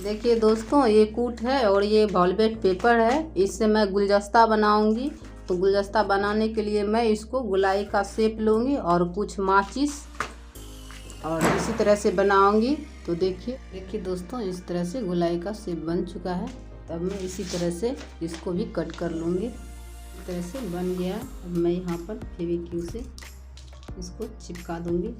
देखिए दोस्तों, ये कूट है और ये वॉलवेट पेपर है। इससे मैं गुलदस्ता बनाऊंगी। तो गुलदस्ता बनाने के लिए मैं इसको गोलाई का शेप लूँगी और कुछ माचिस और इसी तरह से बनाऊंगी। तो देखिए दोस्तों, इस तरह से गोलाई का शेप बन चुका है। तब मैं इसी तरह से इसको भी कट कर लूँगी। इस तरह से बन गया। अब मैं यहाँ पर फेविक्यू से इसको चिपका दूँगी।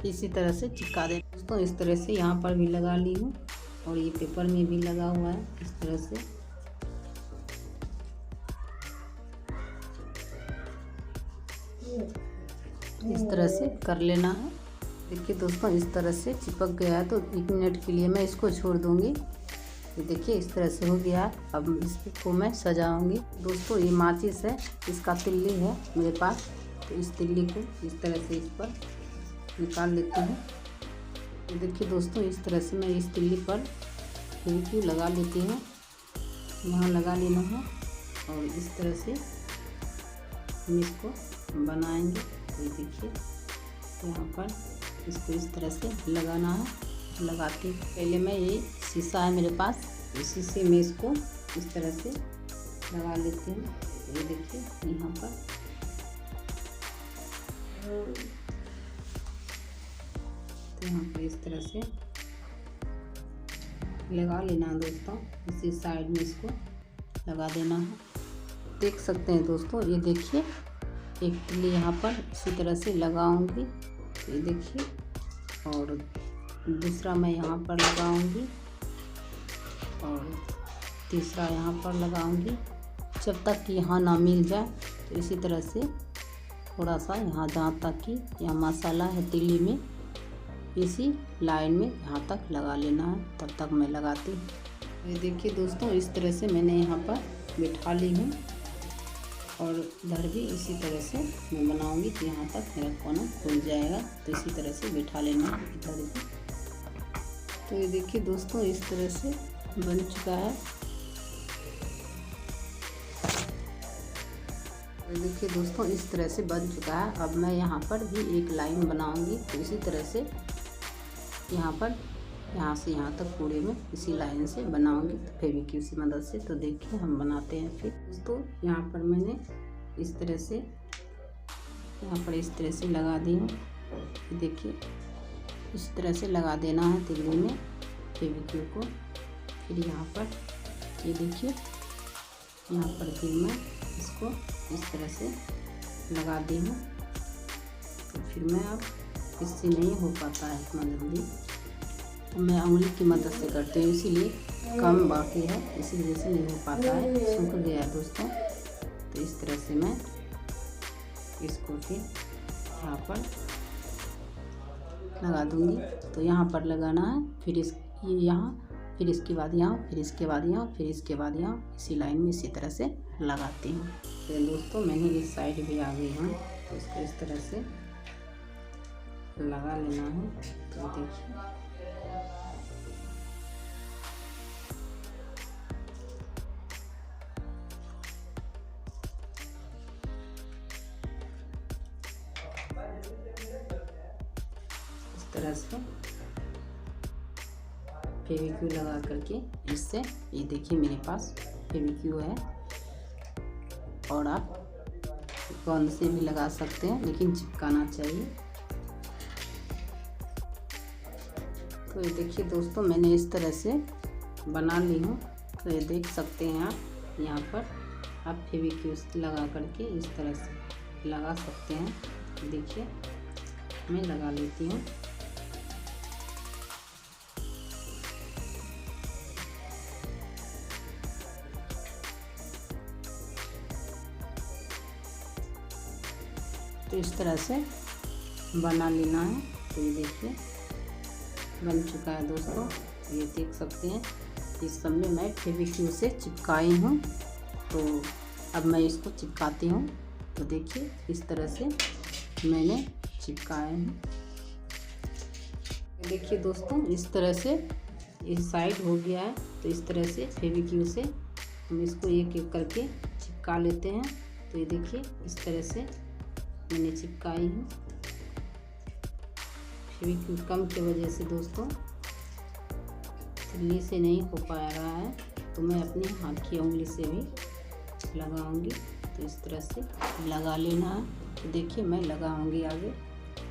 इसी तरह से चिपका दे दोस्तों। इस तरह से यहाँ पर भी लगा ली हूँ और ये पेपर में भी लगा हुआ है। इस तरह से कर लेना है। देखिए दोस्तों, इस तरह से चिपक गया है। तो 1 मिनट के लिए मैं इसको छोड़ दूँगी। ये देखिए इस तरह से हो गया है। अब इसको मैं सजाऊंगी। दोस्तों, ये माचिस है, इसका तिल्ली है मेरे पास। तो इस तिल्ली को इस तरह से इस पर निकाल लेती हूँ। तो देखिए दोस्तों, इस तरह से मैं इस तिल्ली पर फेविक्यू लगा लेती हूँ। यहाँ लगा लेना है और इस तरह से हम इसको बनाएंगे। तो देखिए यहाँ पर इसको इस तरह से लगाना है। लगाते पहले मैं ये शीशा है मेरे पास, इस शीशे में इसको इस तरह से लगा लेती हूँ। ये देखिए यहाँ पर तो यहाँ पर इस तरह से लगा लेना दोस्तों। इसी साइड में इसको लगा देना है। देख सकते हैं दोस्तों, ये देखिए एक तिल्ली यहाँ पर इसी तरह से लगाऊंगी। ये देखिए, और दूसरा मैं यहाँ पर लगाऊंगी और तीसरा यहाँ पर लगाऊंगी। जब तक कि यहाँ ना मिल जाए तो इसी तरह से थोड़ा सा यहाँ जहाँ तक कि यहाँ मसाला है तिल्ली में, इसी लाइन में यहाँ तक लगा लेना है। तब तक मैं लगाती हूँ। ये देखिए दोस्तों, इस तरह से मैंने यहाँ पर बिठा ली हूँ और इधर भी इसी तरह से मैं बनाऊंगी कि यहाँ तक मेरा कोना खुल जाएगा। तो इसी तरह से बिठा लेना है इधर भी। तो ये देखिए दोस्तों, इस तरह से बन चुका है। तो देखिए दोस्तों, इस तरह से बन चुका है। अब मैं यहाँ पर भी एक लाइन बनाऊंगी। तो इसी तरह से यहाँ पर यहाँ से यहाँ तक पूरे में इसी लाइन से बनाऊंगी फेविक्यू की मदद से। तो देखिए हम बनाते हैं फिर दोस्तों। यहाँ पर मैंने इस तरह से यहाँ पर इस तरह से लगा दी हूँ। देखिए इस तरह से लगा देना है तिल्ली में फेविक्यू को। फिर यहाँ पर ये देखिए, यहाँ पर फिर मैं इसको इस तरह से लगा दी हूँ। तो फिर मैं अब इससे नहीं हो पाता है इतना जल्दी, तो मैं उंगली की मदद से करती हूँ, इसीलिए कम बाकी है, इसी वजह से नहीं हो पाता है, सूख गया है दोस्तों। तो इस तरह से मैं इसको फिर यहाँ पर लगा दूँगी। तो यहाँ पर लगाना है, फिर यहाँ, फिर इसके बाद यहाँ, फिर इसके बाद यहाँ, फिर इसके बाद यहाँ, इसी लाइन में इसी तरह से लगाती हूँ। तो दोस्तों, मैंने इस साइड भी आ गई हूँ। तो इसको इस तरह से लगा लेना है। तो देखिए इस तरह से फेविक्यू लगा करके इससे, ये देखिए मेरे पास फेविक्यू है। और आप गोंद से भी लगा सकते हैं, लेकिन चिपकाना चाहिए। तो ये देखिए दोस्तों, मैंने इस तरह से बना ली हूँ। तो ये देख सकते हैं आप, यहाँ पर आप फेविक्यू लगा करके इस तरह से लगा सकते हैं। देखिए मैं लगा लेती हूँ। तो इस तरह से बना लेना है। तो ये देखिए बन चुका है दोस्तों। ये देख सकते हैं, इस सब में मैं फेविक्यू से चिपकाई हूँ। तो अब मैं इसको चिपकाती हूँ। तो देखिए इस तरह से मैंने चिपकाए हैं। देखिए दोस्तों, इस तरह से इस साइड हो गया है। तो इस तरह से फेविक्यू से हम इसको एक एक करके चिपका लेते हैं। तो ये देखिए इस तरह से मैंने चिपकाई हूँ। फेविक्यू कम की वजह से दोस्तों तिल्ली से नहीं हो पा रहा है तो मैं अपनी हाथ की उंगली से भी लगाऊंगी। तो इस तरह से लगा लेना है। तो देखिए मैं लगाऊंगी आगे।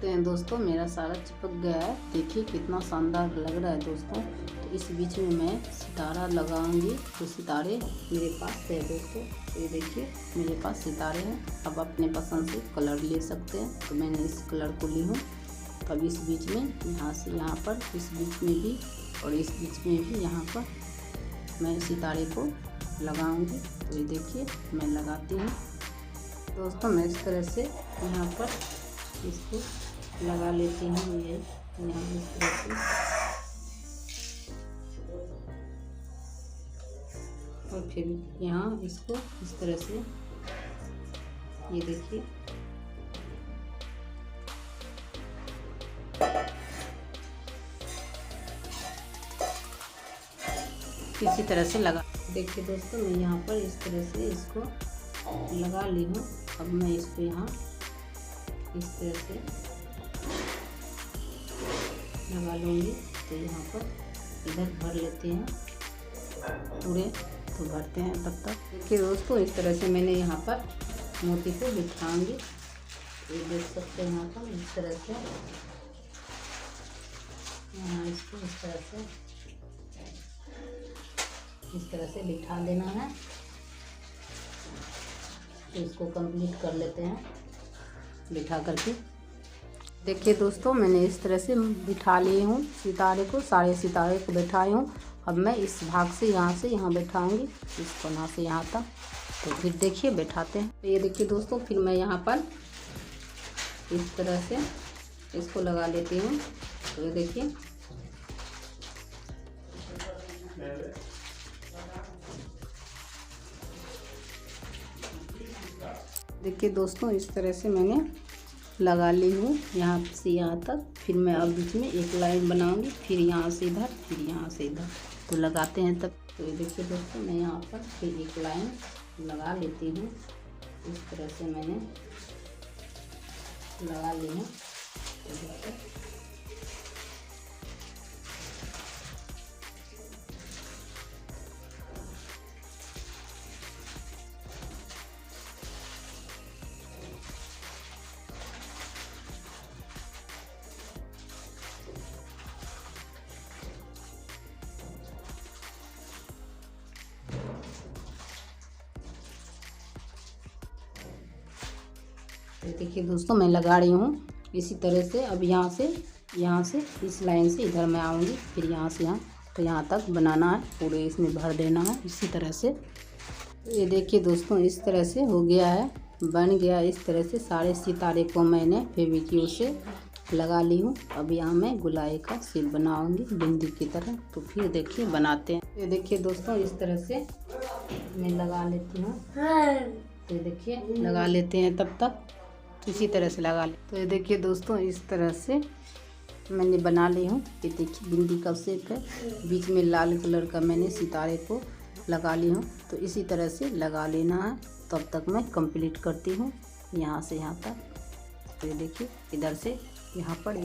तो दोस्तों मेरा सारा चिपक गया है, देखिए कितना शानदार लग रहा है दोस्तों। तो इस बीच में मैं सितारा लगाऊंगी। तो सितारे मेरे पास है दोस्तों, तो ये देखिए मेरे पास सितारे हैं। अब अपने पसंद से कलर ले सकते हैं। तो मैंने इस कलर को ली हूँ। अब इस बीच में यहाँ से यहाँ पर, इस बीच में भी और इस बीच में भी यहाँ पर मैं सितारे को लगाऊंगी। तो ये देखिए मैं लगाती हूँ दोस्तों। मैं इस तरह से यहाँ पर इसको लगा लेती हूँ। ये यहाँ इस तरह से, और फिर यहाँ इसको इस तरह से, ये देखिए इसी तरह से लगा। देखिए दोस्तों मैं यहाँ पर इस तरह से इसको लगा ली हूँ। अब मैं इसको यहाँ इस तरह से लगा लूँगी। तो यहाँ पर इधर भर लेते हैं पूरे, तो भरते हैं तब तक। देखिए दोस्तों इस तरह से मैंने यहाँ पर मोती को बिठाऊंगी। ये देख सकते हैं यहाँ पर इस तरह से, यहाँ इसको इस तरह से बिठा देना है। तो इसको कंप्लीट कर लेते हैं बिठा करके। देखिए दोस्तों मैंने इस तरह से बिठा लिए हूँ सितारे को, सारे सितारे को बिठाए हूँ। अब मैं इस भाग से यहाँ बैठाऊंगी, इस कोना से यहाँ तक। तो फिर देखिए बैठाते हैं। तो ये देखिए दोस्तों फिर मैं यहाँ पर इस तरह से इसको लगा लेती हूँ। तो ये देखिए दोस्तों इस तरह से मैंने लगा ली हूँ यहाँ से यहाँ तक। फिर मैं अब बीच में एक लाइन बनाऊंगी, फिर यहाँ से इधर, फिर यहाँ से इधर। तो लगाते हैं तब। तो ये देखिए दोस्तों मैं यहाँ पर फिर एक लाइन लगा लेती हूँ। इस तरह से मैंने लगा ली हूँ। देखिए दोस्तों मैं लगा रही हूँ इसी तरह से। अब यहाँ से इस लाइन से इधर मैं आऊँगी, फिर यहाँ से यहाँ, तो यहाँ तक बनाना है, पूरे इसमें भर देना है इसी तरह से। ये देखिए दोस्तों इस तरह से हो गया है, बन गया इस तरह से। सारे सितारे को मैंने फेविक्विक से लगा ली हूँ। अब यहाँ मैं गुलाय का सिर बनाऊँगी बिंदी की तरह। तो फिर देखिए बनाते हैं। ये देखिए दोस्तों इस तरह से मैं लगा लेती हूँ। तो देखिए लगा लेते हैं तब तक, इसी तरह से लगा ले। तो ये देखिए दोस्तों इस तरह से मैंने बना ली हूँ। ये देखिए बिंदी का शेप है, बीच में लाल कलर का मैंने सितारे को लगा ली हूँ। तो इसी तरह से लगा लेना है। तब तक मैं कंप्लीट करती हूँ यहाँ से यहाँ तक। तो ये देखिए इधर से यहाँ पर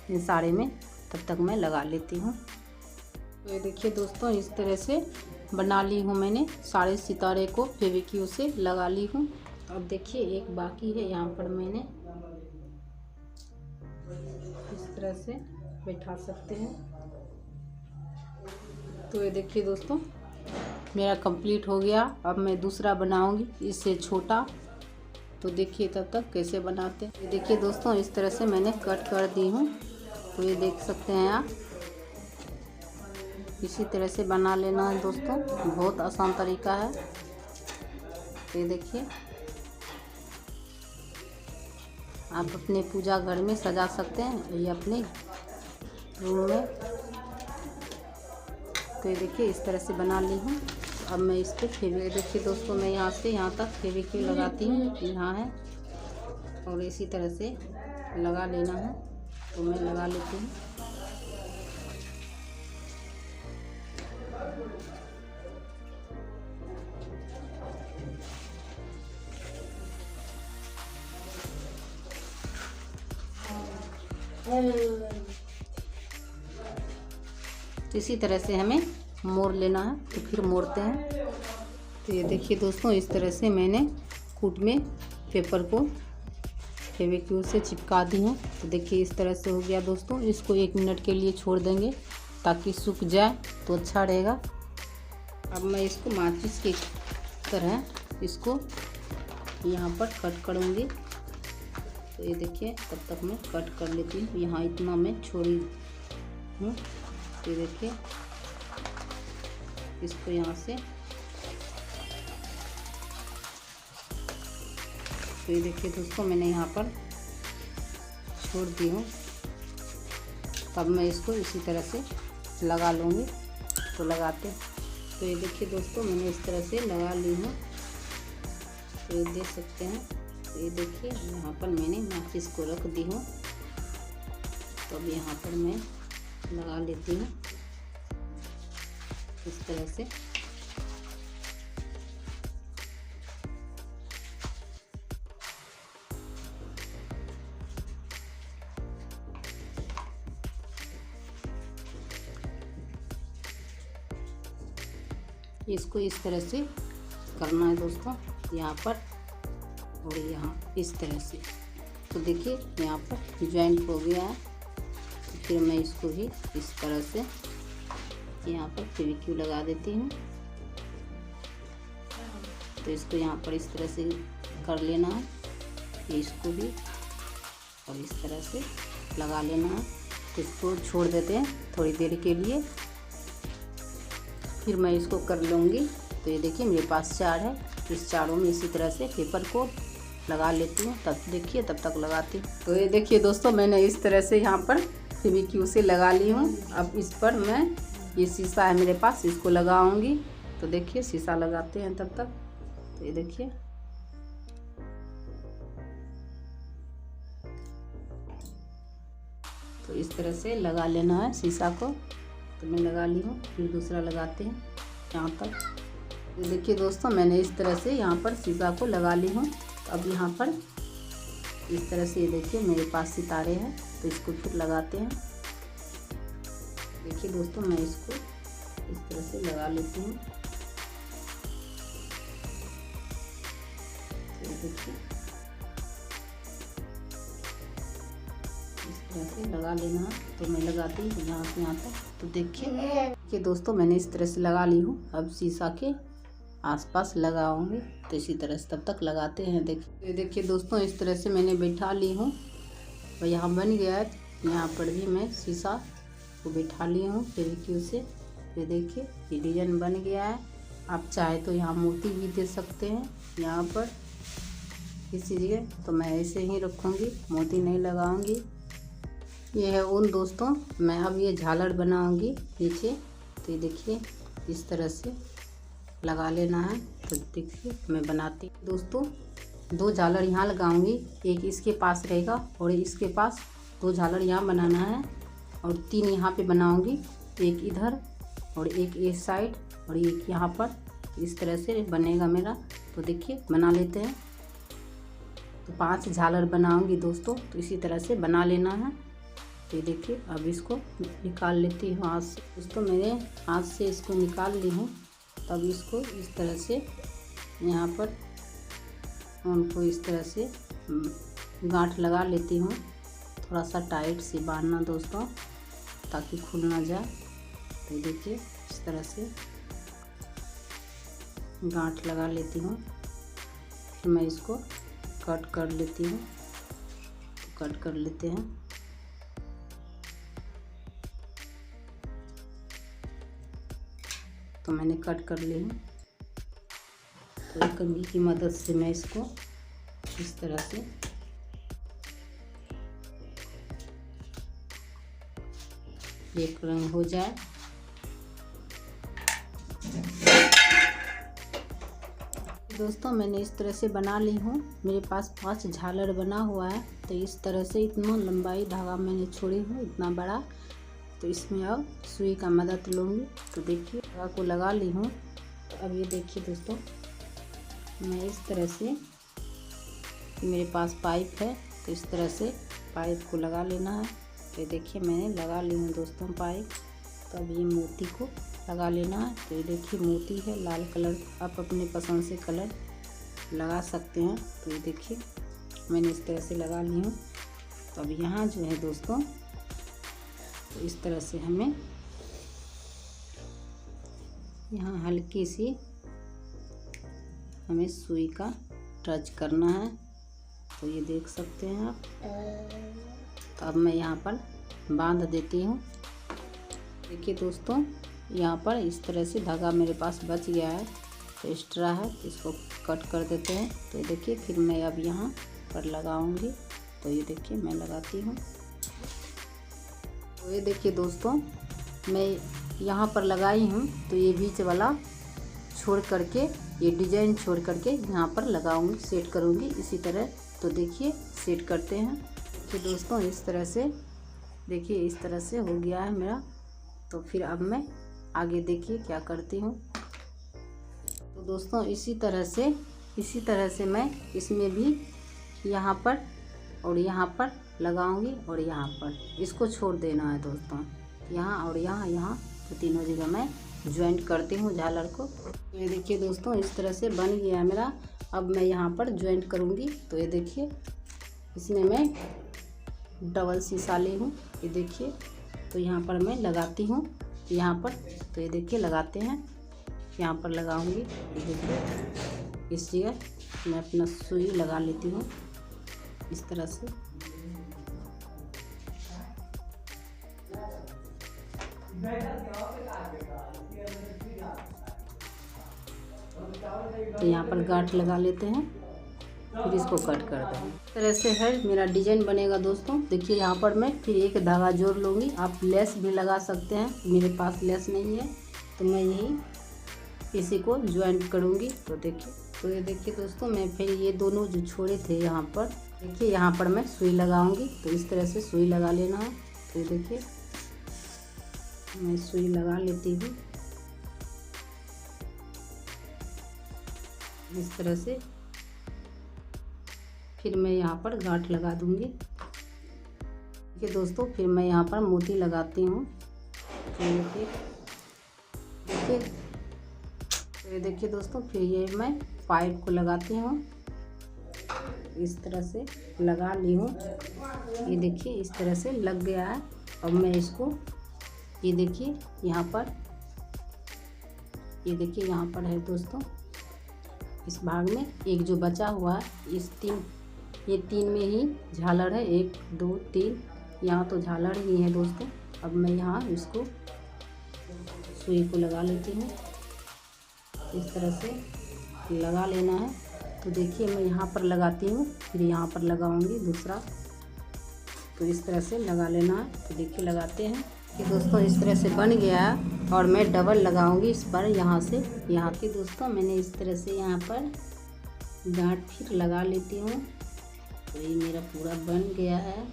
इन सारे में तब तक मैं लगा लेती हूँ। तो ये देखिए दोस्तों इस तरह से बना ली हूँ मैंने, सारे सितारे को फेविक्विक से लगा ली हूँ। अब देखिए एक बाकी है, यहाँ पर मैंने इस तरह से बैठा सकते हैं। तो ये देखिए दोस्तों मेरा कंप्लीट हो गया। अब मैं दूसरा बनाऊंगी इससे छोटा। तो देखिए तब तक कैसे बनाते हैं। ये देखिए दोस्तों इस तरह से मैंने कट कर दी हूँ। तो ये देख सकते हैं आप, इसी तरह से बना लेना है दोस्तों, बहुत आसान तरीका है। ये देखिए आप अपने पूजा घर में सजा सकते हैं या अपने रूम में। तो ये देखिए इस तरह से बना ली हूँ। अब मैं इस पर फेविक्विक, देखिए दोस्तों मैं यहाँ से यहाँ तक फेविक्विक लगाती हूँ, यहाँ है, और इसी तरह से लगा लेना है। तो मैं लगा लेती हूँ। तो इसी तरह से हमें मोड़ लेना है। तो फिर मोड़ते हैं। तो ये देखिए दोस्तों, इस तरह से मैंने कूट में पेपर को फेविक्विक से चिपका दी हूँ। तो देखिए इस तरह से हो गया दोस्तों। इसको 1 मिनट के लिए छोड़ देंगे ताकि सूख जाए तो अच्छा रहेगा। अब मैं इसको माचिस की तरह इसको यहाँ पर कट करूँगी। तो ये देखिए, तब तक मैं कट कर लेती हूँ। यहाँ इतना मैं छोड़ी हूँ। तो ये देखिए, इसको यहाँ से, तो ये देखिए दोस्तों, मैंने यहाँ पर छोड़ दी हूँ। तब मैं इसको इसी तरह से लगा लूँगी। तो लगाते, तो ये देखिए दोस्तों, मैंने इस तरह से लगा ली हूँ। तो ये देख सकते हैं। तो ये देखिए, यहाँ पर मैंने माचिस को रख दी हूँ। तो अब यहाँ पर मैं लगा लेती हूँ इस तरह से। इसको इस तरह से करना है दोस्तों, यहाँ पर और यहाँ इस तरह से। तो देखिए यहाँ पर जॉइंट हो गया है। तो फिर मैं इसको भी इस तरह से यहाँ पर फेविक्विक लगा देती हूँ। तो इसको यहाँ पर इस तरह से कर लेना है। इसको भी और इस तरह से लगा लेना है। तो इसको छोड़ देते हैं थोड़ी देर के लिए, फिर मैं इसको कर लूँगी। तो ये देखिए, मेरे पास 4 है। इस चारों में इसी तरह से पेपर को लगा लेती हूँ। तब देखिए, तब तक लगाती हूँ। तो ये देखिए दोस्तों, मैंने इस तरह से यहाँ पर फेविक्विक से लगा ली हूँ। अब इस पर मैं, ये शीशा है मेरे पास, इसको लगाऊंगी। तो देखिए शीशा लगाते हैं तब तक। तो ये देखिए, तो इस तरह से लगा लेना है शीशा को। तो मैं लगा ली हूँ, फिर दूसरा लगाते हैं यहाँ तक। तो देखिए दोस्तों, मैंने इस तरह से यहाँ पर शीशा को लगा ली हूँ। तो अब यहाँ पर इस तरह से, ये देखिए मेरे पास सितारे हैं। तो इसको फिर लगाते हैं। देखिए दोस्तों, मैं इसको इस तरह से लगा लेती हूँ। तो देखिए इस तरह से लगा लेना है। तो मैं लगाती हूँ यहाँ से यहाँ तक। तो देखिए कि दोस्तों, मैंने इस तरह से लगा ली हूँ। अब शीशा के आसपास लगाऊंगी। तो इसी तरह से तब तक लगाते हैं। देखिए दोस्तों, इस तरह से मैंने बैठा ली हूँ और यहाँ बन गया है। यहाँ पर भी मैं शीशा को बैठा ली हूँ फेविक्विक से। ये देखिए, ये डिजाइन बन गया है। आप चाहे तो यहाँ मोती भी दे सकते हैं यहाँ पर किसी जगह। तो मैं ऐसे ही रखूँगी, मोती नहीं लगाऊंगी। ये है ऊन दोस्तों। मैं अब ये झालर बनाऊंगी नीचे। तो ये देखिए, इस तरह से लगा लेना है। तो देखिए मैं बनाती दोस्तों, 2 झालर यहाँ लगाऊंगी। एक इसके पास रहेगा और इसके पास 2 झालर यहाँ बनाना है और 3 यहाँ पे बनाऊंगी। एक इधर और एक इस साइड और एक यहाँ पर। इस तरह से बनेगा मेरा। तो देखिए बना लेते हैं। तो 5 झालर बनाऊंगी दोस्तों। तो इसी तरह से बना लेना है। तो देखिए, अब इसको निकाल लेती हूँ हाथ से। दोस्तों, मेरे हाथ से इसको निकाल ली हूँ। तब इसको इस तरह से यहाँ पर उनको इस तरह से गांठ लगा लेती हूँ। थोड़ा सा टाइट से बांधना दोस्तों, ताकि खुल ना जाए। तो देखिए इस तरह से गांठ लगा लेती हूँ। फिर मैं इसको कट कर लेती हूँ। कट कर लेते हैं। तो मैंने कट कर ली हूँ। तो कंघी की मदद से मैं इसको इस तरह से एक रंग हो जाए। दोस्तों, मैंने इस तरह से बना ली हूँ। मेरे पास 5 झालर बना हुआ है। तो इस तरह से इतना लंबाई धागा मैंने छोड़ी हूँ, इतना बड़ा। तो इसमें अब सुई का मदद लूँगी। तो देखिए धागा को लगा ली हूँ। तो अब ये देखिए दोस्तों, मैं इस तरह से, मेरे पास पाइप है। तो इस तरह से पाइप को लगा लेना है। तो देखिए मैंने लगा ली हूँ दोस्तों पाइप। तो अब ये मोती को लगा लेना है। तो ये देखिए मोती है लाल कलर, आप अपने पसंद से कलर लगा सकते हैं। तो ये देखिए मैंने इस तरह से लगा ली हूँ। तो अब यहाँ जो है दोस्तों, तो इस तरह से हमें यहाँ हल्की सी हमें सुई का टच करना है। तो ये देख सकते हैं आप। तो अब मैं यहाँ पर बांध देती हूँ। देखिए दोस्तों, यहाँ पर इस तरह से धागा मेरे पास बच गया है, तो एक्स्ट्रा है, इसको कट कर देते हैं। तो ये देखिए फिर मैं अब यहाँ पर लगाऊंगी। तो ये देखिए मैं लगाती हूँ। तो ये देखिए दोस्तों, मैं यहाँ पर लगाई हूँ। तो ये बीच वाला छोड़ करके, ये डिजाइन छोड़ करके यहाँ पर लगाऊंगी, सेट करूँगी इसी तरह। तो देखिए सेट करते हैं। देखिए दोस्तों, इस तरह से देखिए इस तरह से हो गया है मेरा। तो फिर अब मैं आगे देखिए क्या करती हूँ। तो दोस्तों इसी तरह से मैं इसमें भी यहाँ पर और यहाँ पर लगाऊंगी और यहाँ पर इसको छोड़ देना है दोस्तों। यहाँ और यहाँ तो तीनों जगह मैं ज्वाइंट करती हूँ झालर को। तो ये देखिए दोस्तों, इस तरह से बन गया है मेरा। अब मैं यहाँ पर ज्वाइंट करूँगी। तो ये देखिए इसमें मैं डबल शीशा ली हूँ। ये देखिए, तो यहाँ पर मैं लगाती हूँ यहाँ पर। तो ये देखिए लगाते हैं, यहाँ पर लगाऊंगी। ये देखिए इस जगह मैं अपना सुई लगा लेती हूँ इस तरह से। तो यहाँ पर गांठ लगा लेते हैं, फिर इसको कट कर दें। इस तरह से है मेरा डिजाइन बनेगा दोस्तों। देखिए यहाँ पर मैं फिर एक धागा जोड़ लूँगी। आप लेस भी लगा सकते हैं, मेरे पास लेस नहीं है तो मैं यही इसी को ज्वाइंट करूँगी। तो ये देखिए दोस्तों, मैं फिर ये दोनों जो छोड़े थे यहाँ पर, देखिए यहाँ पर मैं सुई लगाऊंगी। तो इस तरह से सुई लगा लेना है। तो ये देखिए मैं सुई लगा लेती हूँ इस तरह से। फिर मैं यहाँ पर गांठ लगा दूंगी। देखिए दोस्तों, फिर मैं यहाँ पर मोती लगाती हूँ। तो ये देखिए दोस्तों, फिर ये मैं पाइप को लगाती हूँ इस तरह से लगा ली हूँ। ये देखिए इस तरह से लग गया है। अब मैं इसको ये देखिए यहाँ पर, ये देखिए यहाँ पर है दोस्तों, इस भाग में एक जो बचा हुआ है, ये तीन में ही झालर है, 1 2 3, यहाँ तो झालर ही है दोस्तों। अब मैं यहाँ इसको सुई को लगा लेती हूँ इस तरह से लगा लेना है। तो देखिए मैं यहाँ पर लगाती हूँ, फिर यहाँ पर लगाऊंगी दूसरा। तो इस तरह से लगा लेना है। तो देखिए लगाते हैं कि दोस्तों इस तरह से बन गया है। और मैं डबल लगाऊंगी इस पर, यहाँ से यहाँ के दोस्तों मैंने इस तरह से यहाँ पर गांठ फिर लगा लेती हूँ। तो ये मेरा पूरा बन गया है।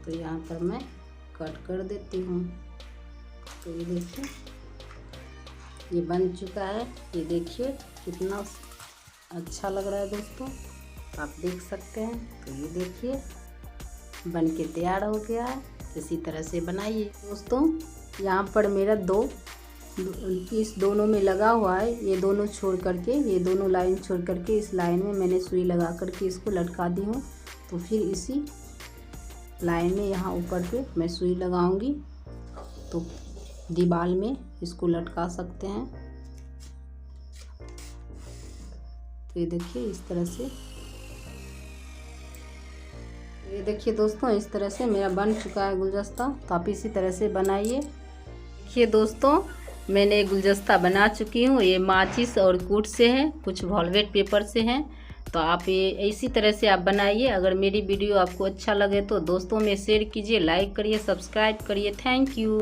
तो यहाँ पर मैं कट कर देती हूँ। तो ये देखिए ये बन चुका है। ये देखिए कितना अच्छा लग रहा है दोस्तों, आप देख सकते हैं। तो ये देखिए बन के तैयार हो गया है। इसी तरह से बनाइए दोस्तों। यहाँ पर मेरा इस दोनों में लगा हुआ है, ये दोनों छोड़ करके, ये दोनों लाइन छोड़ करके इस लाइन में मैंने सुई लगा करके इसको लटका दी हूँ। तो फिर इसी लाइन में यहाँ ऊपर पे मैं सुई लगाऊंगी। तो दीवार में इसको लटका सकते हैं। तो ये देखिए इस तरह से, ये देखिए दोस्तों इस तरह से मेरा बन चुका है गुलदस्ता। तो आप इसी तरह से बनाइए। देखिए दोस्तों मैंने गुलदस्ता बना चुकी हूँ। ये माचिस और कूट से है, कुछ वॉलवेट पेपर से हैं। तो आप ये इसी तरह से आप बनाइए। अगर मेरी वीडियो आपको अच्छा लगे तो दोस्तों में शेयर कीजिए, लाइक करिए, सब्सक्राइब करिए। Thank you.